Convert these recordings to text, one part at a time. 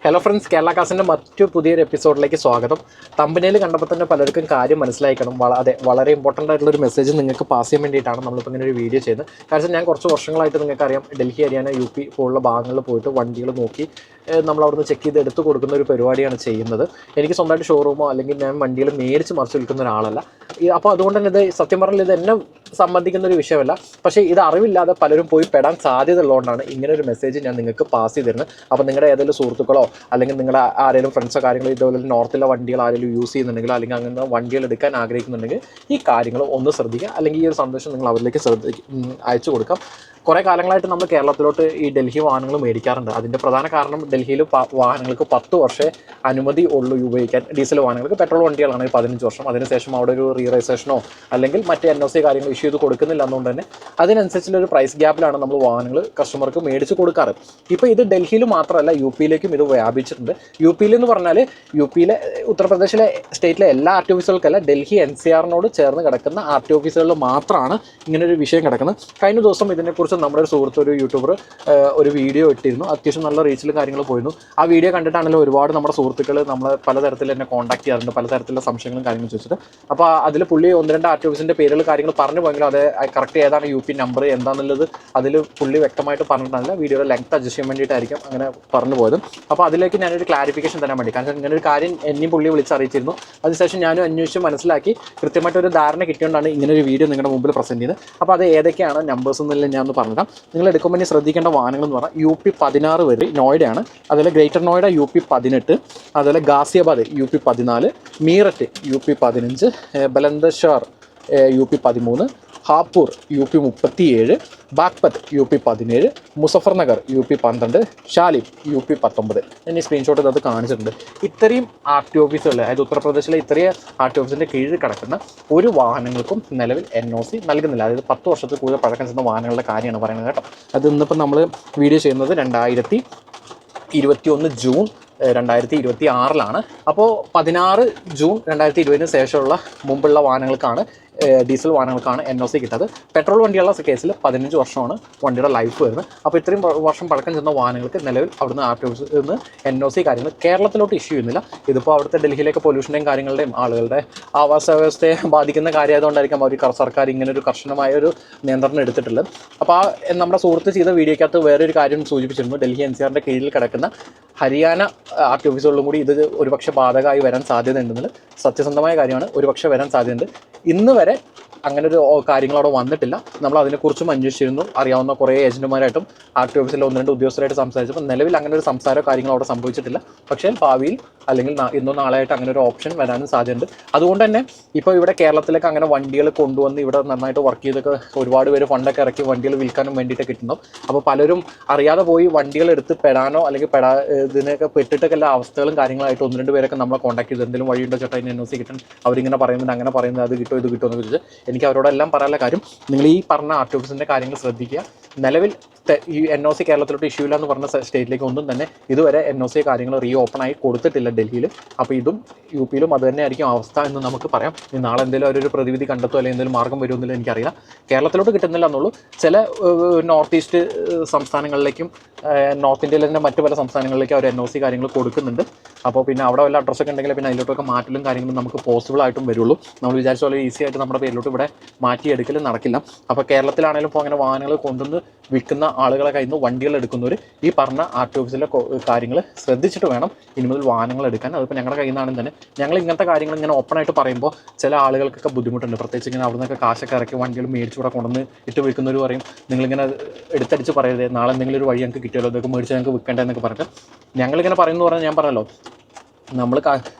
Hello friends, Kerala കാസിൻ്റെ മറ്റു പുതിയൊരു എപ്പിസോഡിലേക്ക് സ്വാഗതം. തമ്പനയിൽ കണ്ടപ്പോൾ തന്നെ പലർക്കും കാര്യം മനസ്സിലാക്കണം. വളരെ ഇമ്പോർട്ടൻ്റ് ആയിട്ടുള്ളൊരു മെസ്സേജ് നിങ്ങൾക്ക് പാസ് ചെയ്യാൻ വേണ്ടിയിട്ടാണ് നമ്മളിപ്പോൾ ഇങ്ങനെ ഒരു വീഡിയോ ചെയ്യുന്നത്. കാരണം ഞാൻ കുറച്ച് വർഷങ്ങളായിട്ട് നിങ്ങൾക്കറിയാം, ഡൽഹി, ഹരിയാന, UP പോലുള്ള ഭാഗങ്ങളിൽ പോയിട്ട് വണ്ടികൾ നോക്കി നമ്മൾ അവിടുന്ന് ചെക്ക് ചെയ്ത് എടുത്ത് കൊടുക്കുന്ന ഒരു പരിപാടിയാണ് ചെയ്യുന്നത്. എനിക്ക് സ്വന്തമായിട്ട് ഷോറൂമോ അല്ലെങ്കിൽ ഞാൻ വണ്ടികൾ മേടിച്ച് മറിച്ച് വിൽക്കുന്ന ഒരാളല്ല. അപ്പോൾ അതുകൊണ്ട് തന്നെ ഇത് സത്യം പറഞ്ഞാൽ ഇത് എന്നെ സംബന്ധിക്കുന്ന ഒരു വിഷയമല്ല. പക്ഷേ ഇത് അറിവില്ലാതെ പലരും പോയി പെടാൻ സാധ്യത ഉള്ളതുകൊണ്ടാണ് ഇങ്ങനെ ഒരു മെസ്സേജ് ഞാൻ നിങ്ങൾക്ക് പാസ് ചെയ്ത് തരുന്നത്. അപ്പോൾ നിങ്ങളുടെ ഏതെങ്കിലും സുഹൃത്തുക്കളോ അല്ലെങ്കിൽ നിങ്ങളുടെ ആരെങ്കിലും ഫ്രണ്ട്സോ കാര്യങ്ങളോ ഇതുപോലെ നോർത്തിലെ വണ്ടികൾ ആരെങ്കിലും യൂസ് ചെയ്യുന്നുണ്ടെങ്കിലോ അല്ലെങ്കിൽ അങ്ങനെ വണ്ടികൾ എടുക്കാൻ ആഗ്രഹിക്കുന്നുണ്ടെങ്കിൽ ഈ കാര്യങ്ങൾ ഒന്ന് ശ്രദ്ധിക്കുക. അല്ലെങ്കിൽ ഈ ഒരു സന്ദേശം നിങ്ങൾ അവരിലേക്ക് അയച്ചു കൊടുക്കാം. കുറേ കാലങ്ങളായിട്ട് നമ്മൾ കേരളത്തിലോട്ട് ഈ ഡൽഹി വാഹനങ്ങൾ മേടിക്കാറുണ്ട്. അതിൻ്റെ പ്രധാന കാരണം ഡൽഹിയിൽ വാഹനങ്ങൾക്ക് 10 വർഷമേ അനുമതി ഉള്ളൂ ഉപയോഗിക്കാൻ. ഡീസൽ വാഹനങ്ങൾക്ക് പെട്രോൾ വണ്ടികളാണ് 15 വർഷം. അതിനുശേഷം അവിടെ ഒരു റീരജിസ്ട്രേഷനോ അല്ലെങ്കിൽ മറ്റ് NOC കാര്യങ്ങൾ ഇഷ്യൂ ചെയ്ത് കൊടുക്കുന്നില്ല എന്നുകൊണ്ട് തന്നെ അതിനനുസരിച്ചുള്ളൊരു പ്രൈസ് ഗ്യാപ്പിലാണ് നമ്മൾ വാഹനങ്ങൾ കസ്റ്റമർക്ക് മേടിച്ച് കൊടുക്കാറ്. ഇപ്പോൾ ഇത് ഡൽഹിയിൽ മാത്രമല്ല UP-യിലേക്കും ഇത് വ്യാപിച്ചിട്ടുണ്ട്. UP-യിൽ എന്ന് പറഞ്ഞാൽ UP-യിലെ ഉത്തർപ്രദേശിലെ സ്റ്റേറ്റിലെ എല്ലാ RT ഓഫീസുകൾക്കല്ല, ഡൽഹി NCR-നോട് ചേർന്ന് കിടക്കുന്ന RT ഓഫീസുകളിൽ മാത്രമാണ് ഇങ്ങനൊരു വിഷയം കിടക്കുന്നത്. കഴിഞ്ഞ ദിവസം ഇതിനെക്കുറിച്ച് നമ്മുടെ ഒരു സുഹൃത്ത്, ഒരു യൂട്യൂബർ, ഒരു വീഡിയോ ഇട്ടിരുന്നു. അത്യാവശ്യം നല്ല റീച്ചിലും കാര്യങ്ങളും പോയിരുന്നു. ആ വീഡിയോ കണ്ടിട്ടാണെങ്കിലും ഒരുപാട് നമ്മുടെ സുഹൃത്തുക്കൾ നമ്മളെ പലതരത്തിൽ എന്നെ കോൺടാക്ട് ചെയ്യാറുണ്ട്, പലതരത്തിലുള്ള സംശയങ്ങളും കാര്യങ്ങളും ചോദിച്ചിട്ട്. അപ്പോൾ അതിൽ പുള്ളി 1-2 RT ഓഫീസിൻ്റെ പേരുകൾ കാര്യങ്ങൾ പറഞ്ഞു പോയെങ്കിലും അത് കറക്റ്റ് ഏതാണ് UP നമ്പർ എന്താണെന്നുള്ളത് അതിൽ പുള്ളി വ്യക്തമായിട്ട് പറഞ്ഞിട്ടില്ല. വീഡിയോയുടെ ലെങ്ത് അഡ്ജസ്റ്റ് ചെയ്യാൻ വേണ്ടിയിട്ടായിരിക്കും അങ്ങനെ പറഞ്ഞു പോയത്. അപ്പോൾ അതിലേക്ക് ഞാനൊരു ക്ലാരിഫിക്കേഷൻ തരാൻ വേണ്ടി, കാരണം ഇങ്ങനെ ഒരു കാര്യം എന്നെയും പുള്ളി വിളിച്ചറിയിച്ചിരുന്നു. അതിനുശേഷം ഞാനും അന്വേഷിച്ച് മനസ്സിലാക്കി കൃത്യമായിട്ടൊരു ധാരണ കിട്ടിയോണ്ടാണ് ഇങ്ങനെ ഒരു വീഡിയോ നിങ്ങളുടെ മുമ്പിൽ പ്രസൻറ്റ് ചെയ്യുന്നത്. അപ്പോൾ അത് ഏതൊക്കെയാണ് നമ്പേഴ്സ് എന്നെല്ലാം ഞാൻ ഒന്ന് പറഞ്ഞിടാം. നിങ്ങൾ എടുക്കുമ്പോൾ ഇനി ശ്രദ്ധിക്കേണ്ട വാഹനങ്ങൾ എന്ന് പറഞ്ഞാൽ UP 16 വരെ നോയിഡയാണ്. അതുപോലെ ഗ്രേറ്റർ നോയിഡ UP 18, അതുപോലെ Ghaziabad UP 14, Meerut UP 15, ബലന്ദഷാർ UP 13, Hapur UP 37, Baghpat UP 17, Muzaffarnagar UP 12, Shalim UP 19. ഞാൻ ഈ സ്ക്രീൻഷോട്ട് അത് കാണിച്ചിട്ടുണ്ട്. ഇത്രയും RT ഓഫീസുകൾ, അതായത് ഉത്തർപ്രദേശിലെ ഇത്രയും RT ഓഫീസിൻ്റെ കീഴിൽ കിടക്കുന്ന ഒരു വാഹനങ്ങൾക്കും നിലവിൽ NOC നൽകുന്നില്ല. അതായത് 10 വർഷത്തിൽ കൂടുതൽ പഴക്കം ചെന്ന വാഹനങ്ങളുടെ കാര്യമാണ് പറയുന്നത് കേട്ടോ. അത് ഇന്നിപ്പോൾ നമ്മൾ വീഡിയോ ചെയ്യുന്നത് 2021 ജൂൺ 2026 അപ്പോൾ 16 ജൂൺ 2020 ശേഷമുള്ള മുമ്പുള്ള വാഹനങ്ങൾക്കാണ്, ഡീസൽ വാഹനങ്ങൾക്കാണ് NOC കിട്ടുന്നത്. പെട്രോൾ വണ്ടിയുള്ള കേസിൽ 15 വർഷമാണ് വണ്ടിയുടെ ലൈഫ് വരുന്നത്. അപ്പോൾ ഇത്രയും വർഷം പഴക്കം ചെന്ന വാഹനങ്ങൾക്ക് നിലവിൽ അവിടുന്ന് RT ഓഫീസിൽ നിന്ന് NOC കാര്യങ്ങൾ കേരളത്തിലോട്ട് ഇഷ്യൂ ചെയ്യുന്നില്ല. ഇതിപ്പോൾ അവിടുത്തെ ഡൽഹിയിലേക്ക് പൊല്യൂഷൻ്റെയും കാര്യങ്ങളുടെയും ആളുകളുടെ ആവാസ വ്യവസ്ഥയെ ബാധിക്കുന്ന കാര്യമായതുകൊണ്ടായിരിക്കും അവർ സർക്കാർ ഇങ്ങനെ ഒരു കർശനമായ ഒരു നിയന്ത്രണം എടുത്തിട്ടുള്ളത്. അപ്പോൾ നമ്മുടെ സുഹൃത്ത് ചെയ്ത വീഡിയോക്കകത്ത് വേറൊരു കാര്യം സൂചിപ്പിച്ചിരുന്നു. ഡൽഹി NCR-ൻ്റെ കീഴിൽ കിടക്കുന്ന ഹരിയാന RT ഓഫീസുകളിലും കൂടി ഇത് ഒരുപക്ഷെ ബാധകമായി വരാൻ സാധ്യതയുണ്ടെന്നുള്ളത് സത്യസന്ധമായ കാര്യമാണ്. ഒരുപക്ഷെ വരാൻ സാധ്യതയുണ്ട്. ഇന്ന് വരെ അങ്ങനൊരു കാര്യങ്ങൾ അവിടെ വന്നിട്ടില്ല. നമ്മൾ അതിനെക്കുറിച്ചും അന്വേഷിച്ചിരുന്നു. അറിയാവുന്ന കുറേ ഏജന്റുമാരായിട്ടും RT ഓഫീസിലെ 1-2 ഉദ്യോഗസ്ഥരായിട്ട് സംസാരിച്ചപ്പോൾ നിലവിൽ അങ്ങനെ ഒരു സംസാരമോ കാര്യങ്ങളോ അവിടെ സംഭവിച്ചിട്ടില്ല. പക്ഷേ ഭാവിയിൽ അല്ലെങ്കിൽ ഇന്നോ നാളെയായിട്ട് അങ്ങനെ ഒരു ഓപ്ഷൻ വരാനും സാധ്യതയുണ്ട്. അതുകൊണ്ട് തന്നെ ഇപ്പോൾ ഇവിടെ കേരളത്തിലേക്ക് അങ്ങനെ വണ്ടികൾ കൊണ്ടുവന്ന് ഇവിടെ നന്നായിട്ട് വർക്ക് ചെയ്തൊക്കെ ഒരുപാട് പേര് ഫണ്ടൊക്കെ ഇറക്കി വണ്ടികൾ വിൽക്കാനും വേണ്ടിയിട്ട് കിട്ടുന്നു. അപ്പോൾ പലരും അറിയാതെ പോയി വണ്ടികൾ എടുത്ത് പെടാനോ അല്ലെങ്കിൽ ഇതിനൊക്കെ പെട്ടിട്ടൊക്കെ എല്ലാ അവസ്ഥകളും കാര്യങ്ങളായിട്ട് 1-2 പേരൊക്കെ നമ്മളെ കോൺടാക്ട് ചെയ്ത് എന്തെങ്കിലും വഴിയുണ്ടോ ചേട്ടാ ഇതിന് NOC കിട്ടാൻ, അവരിങ്ങനെ പറയുന്നുണ്ട്, അങ്ങനെ പറയുന്നത്, അത് കിട്ടുമോ ഇത് കിട്ടുമോ എന്ന് ചോദിച്ചാൽ എനിക്ക് അവരോടെല്ലാം പറയാനുള്ള കാര്യം, നിങ്ങൾ ഈ പറഞ്ഞ RT ഓഫീസിൻ്റെ കാര്യങ്ങൾ ശ്രദ്ധിക്കുക. നിലവിൽ ഈ NOC കേരളത്തിലോട്ട് ഇഷ്യൂ ഇല്ല എന്ന് പറഞ്ഞ സ്റ്റേറ്റിലേക്ക് ഒന്നും തന്നെ ഇതുവരെ NOC കാര്യങ്ങൾ ഓപ്പൺ ആയി കൊടുത്തിട്ടില്ല ഡൽഹിയിൽ. അപ്പോൾ ഇതും UP-യിലും അത് തന്നെ ആയിരിക്കും അവസ്ഥ എന്ന് നമുക്ക് പറയാം. ഈ നാളെ എന്തെങ്കിലും അവരൊരു പ്രതിവിധി കണ്ടെത്തുമോ അല്ലെങ്കിൽ എന്തെങ്കിലും മാർഗം വരുമെന്നില്ല എനിക്കറിയില്ല. കേരളത്തിലോട്ട് കിട്ടുന്നില്ല എന്നുള്ളൂ. ചില നോർത്ത് ഈസ്റ്റ് സംസ്ഥാനങ്ങളിലേക്കും നോർത്ത് ഇന്ത്യയിൽ തന്നെ മറ്റു പല സംസ്ഥാനങ്ങളിലേക്കും അവർ NOC കാര്യങ്ങൾ കൊടുക്കുന്നുണ്ട്. അപ്പോൾ പിന്നെ അവിടെ വല്ല അഡ്രസ്സൊക്കെ ഉണ്ടെങ്കിൽ പിന്നെ അതിലോട്ടൊക്കെ മാറ്റലും കാര്യങ്ങളും നമുക്ക് പോസിബിൾ ആയിട്ടും വരുള്ളൂ. നമ്മൾ വിചാരിച്ച പോലെ ഈസി ആയിട്ട് നമ്മുടെ പേരിലോട്ട് ഇവിടെ മാറ്റിയെടുക്കലും നടക്കില്ല. അപ്പോൾ കേരളത്തിലാണെങ്കിലും ഇപ്പോൾ അങ്ങനെ വാഹനങ്ങൾ കൊണ്ടുവന്ന് വിൽക്കുന്ന ആളുകളെ കയ്യിൽ നിന്ന് വണ്ടികൾ എടുക്കുന്നവർ ഈ പറഞ്ഞ RT ഓഫീസിലെ കാര്യങ്ങൾ ശ്രദ്ധിച്ചിട്ട് വേണം ഇനി മുതൽ വാഹനങ്ങൾ എടുക്കാൻ. അതിപ്പോൾ ഞങ്ങളുടെ കയ്യിൽ നിന്നാണെങ്കിൽ തന്നെ ഞങ്ങൾ ഇങ്ങനത്തെ കാര്യങ്ങൾ ഇങ്ങനെ ഓപ്പണായിട്ട് പറയുമ്പോൾ ചില ആളുകൾക്കൊക്കെ ബുദ്ധിമുട്ടുണ്ട്. പ്രത്യേകിച്ച് ഇങ്ങനെ അവിടെ നിന്നൊക്കെ കാശൊക്കെ ഇറക്കി വണ്ടികൾ മേടിച്ച് ഇവിടെ കൊണ്ടുവന്ന് ഇട്ട് വിൽക്കുന്നവർ പറയും, നിങ്ങളിങ്ങനെ എടുത്തടിച്ച് പറയരുത്, നാളെ എന്തെങ്കിലും ഒരു വഴി ഞങ്ങൾക്ക് കിട്ടിയല്ലോ, ഇതൊക്കെ മേടിച്ച് ഞങ്ങൾക്ക് വിൽക്കേണ്ടതെന്നൊക്കെ പറഞ്ഞിട്ട് ഞങ്ങളിങ്ങനെ പറയുന്നു പറഞ്ഞാൽ ഞാൻ പറഞ്ഞല്ലോ, നമ്മൾ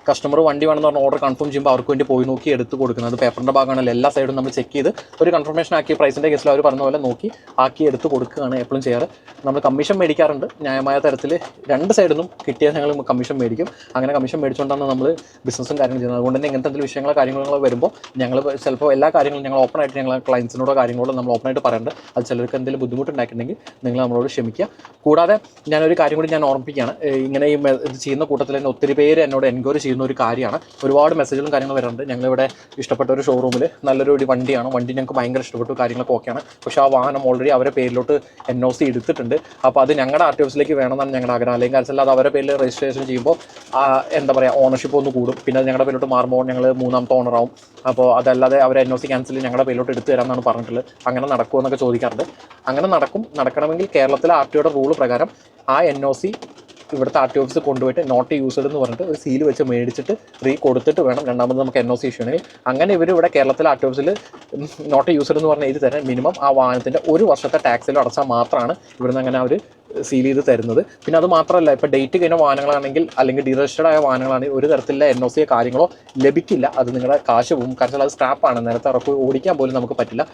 കസ്റ്റമർ വണ്ടി വേണമെന്ന് പറഞ്ഞാൽ ഓർഡർ കൺഫേം ചെയ്യുമ്പോൾ അവർക്ക് വേണ്ടി പോയി നോക്കി എടുത്ത് കൊടുക്കുന്നത്. അത് പേപ്പറിൻ്റെ ഭാഗമാണല്ലോ. എല്ലാ സൈഡും നമ്മൾ ചെക്ക് ചെയ്ത് ഒരു കൺഫർമേഷൻ ആക്കി പ്രൈസിൻ്റെ കേസിൽ അവർ പറഞ്ഞ പോലെ നോക്കി ആക്കി എടുത്ത് കൊടുക്കുകയാണ് എപ്പോഴും ചെയ്യാറ്. നമ്മൾ കമ്മീഷൻ മേടിക്കാറുണ്ട്. ന്യായമായ തരത്തിൽ 2 സൈഡിൽ നിന്നും കിട്ടിയാൽ ഞങ്ങൾ കമ്മീഷൻ മേടിക്കും. അങ്ങനെ കമ്മീഷൻ മേടിച്ചുകൊണ്ടാണ് നമ്മൾ ബിസിനസ്സും കാര്യങ്ങളും ചെയ്യുന്നത്. അതുകൊണ്ട് തന്നെ ഇങ്ങനത്തെ എന്തെങ്കിലും വിഷയങ്ങളോ കാര്യങ്ങളോ വരുമ്പോൾ ഞങ്ങൾ ചിലപ്പോൾ എല്ലാ കാര്യങ്ങളും ഞങ്ങൾ ഓപ്പണായിട്ട് ഞങ്ങൾ ക്ലയൻസിനോടോ കാര്യങ്ങളോടോ നമ്മൾ ഓപ്പണായിട്ട് പറയുന്നുണ്ട്. അത് ചിലർക്ക് എന്തെങ്കിലും ബുദ്ധിമുട്ടുണ്ടായിട്ടുണ്ടെങ്കിൽ നിങ്ങൾ നമ്മളോട് ക്ഷമിക്കുക. കൂടാതെ ഞാനൊരു കാര്യം കൂടി ഞാൻ ഓർമ്മിപ്പിക്കുകയാണ്. ഇങ്ങനെ ഈ ഇത് ചെയ്യുന്ന കൂട്ടത്തിൽ തന്നെ ഒത്തിരി പേര് പേര് എന്നോട് എൻക്വയറി ചെയ്യുന്ന ഒരു കാര്യമാണ്. ഒരുപാട് മെസ്സേജുകളും കാര്യങ്ങളും വരുന്നുണ്ട്. ഞങ്ങളിവിടെ ഇഷ്ടപ്പെട്ട ഒരു ഷോറൂമിൽ നല്ലൊരു വണ്ടിയാണ്, വണ്ടി ഞങ്ങൾക്ക് ഭയങ്കര ഇഷ്ടപ്പെട്ടു, കാര്യങ്ങളൊക്കെ ഓക്കെയാണ്. പക്ഷേ ആ വാഹനം ഓൾറെഡി അവരുടെ പേരിലോട്ട് NOC എടുത്തിട്ടുണ്ട്. അപ്പോൾ അത് ഞങ്ങളുടെ RT ഓഫീസിലേക്ക് വേണമെന്നാണ് ഞങ്ങളുടെ ആഗ്രഹം. അല്ലെങ്കിൽ കാരണം അത് അവരുടെ പേരിൽ രജിസ്ട്രേഷൻ ചെയ്യുമ്പോൾ എന്താ പറയുക, ഓണർഷിപ്പ് ഒന്ന് കൂടും. പിന്നെ അത് ഞങ്ങളുടെ പേരിലോട്ട് മാറുമ്പോൾ ഞങ്ങൾ മൂന്നാമത്തെ ഓണറാവും. അപ്പോൾ അതല്ലാതെ അവർ NOC ക്യാൻസൽ ഞങ്ങളുടെ പേരിലോട്ട് എടുത്തു തരാമെന്നാണ് പറഞ്ഞിട്ടുള്ളത്. അങ്ങനെ നടക്കുമോ എന്നൊക്കെ ചോദിക്കാറുണ്ട്. അങ്ങനെ നടക്കണമെങ്കിൽ കേരളത്തിലെ RTOയുടെ റൂൾ പ്രകാരം ആ NOC ഇവിടുത്തെ RT ഓഫീസ് കൊണ്ടുപോയിട്ട് നോട്ട് യൂസ്ഡ് എന്ന് പറഞ്ഞിട്ട് ഒരു സീൽ വെച്ച് മേടിച്ചിട്ട് കൊടുത്തിട്ട് വേണം രണ്ടാമത് നമുക്ക് NOC ഇഷ്യൂ ആണെങ്കിൽ. അങ്ങനെ ഇവർ ഇവിടെ കേരളത്തിലെ RT ഓഫീസിൽ നോട്ട് യൂസ്ഡ് എന്ന് പറഞ്ഞ എഴുതി തരാൻ മിനിമം ആ വാഹനത്തിൻ്റെ 1 വർഷത്തെ ടാക്സിലും അടച്ചാൽ മാത്രമാണ് ഇവിടുന്ന് അങ്ങനെ അവർ സീൽ ചെയ്ത് തരുന്നത്. പിന്നെ അത് മാത്രമല്ല, ഇപ്പോൾ ഡേറ്റ് കഴിഞ്ഞ വാഹനങ്ങളാണെങ്കിൽ അല്ലെങ്കിൽ ഡീരജിസ്റ്റേഡ് ആയ വാഹനങ്ങളാണെങ്കിൽ ഒരു തരത്തിലുള്ള NOC കാര്യങ്ങളോ ലഭിക്കില്ല. അത് നിങ്ങളുടെ കാശ് പോകും. കാരണം അത് സ്ക്രാപ്പാണ്, നേരത്തെ ഇറക്കി ഓടിക്കാൻ പോലും നമുക്ക് പറ്റില്ല.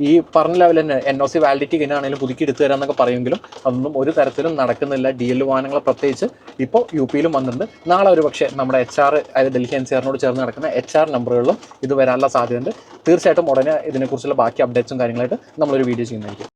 ഈ പറഞ്ഞ ലെവലിൽ തന്നെ NOC വാലിഡിറ്റി കഴിഞ്ഞാണെങ്കിലും പുതുക്കി എടുത്തു തരാമെന്നൊക്കെ പറയുമെങ്കിലും അതൊന്നും ഒരു തരത്തിലും നടക്കുന്നില്ല. DL വാഹനങ്ങൾ പ്രത്യേകിച്ച് ഇപ്പോൾ UP യിലും വന്നിട്ടുണ്ട്. നാളെ ഒരു പക്ഷേ നമ്മുടെ HR, അതായത് ഡൽഹി NCRനോട് ചേർന്ന് നടക്കുന്ന HR നമ്പറുകളിലും ഇത് വരാനുള്ള സാധ്യതയുണ്ട്. തീർച്ചയായിട്ടും ഉടനെ ഇതിനെക്കുറിച്ചുള്ള ബാക്കി അപ്ഡേറ്റ്സും കാര്യങ്ങളായിട്ട് നമ്മളൊരു വീഡിയോ ചെയ്യുന്നതായിരിക്കും.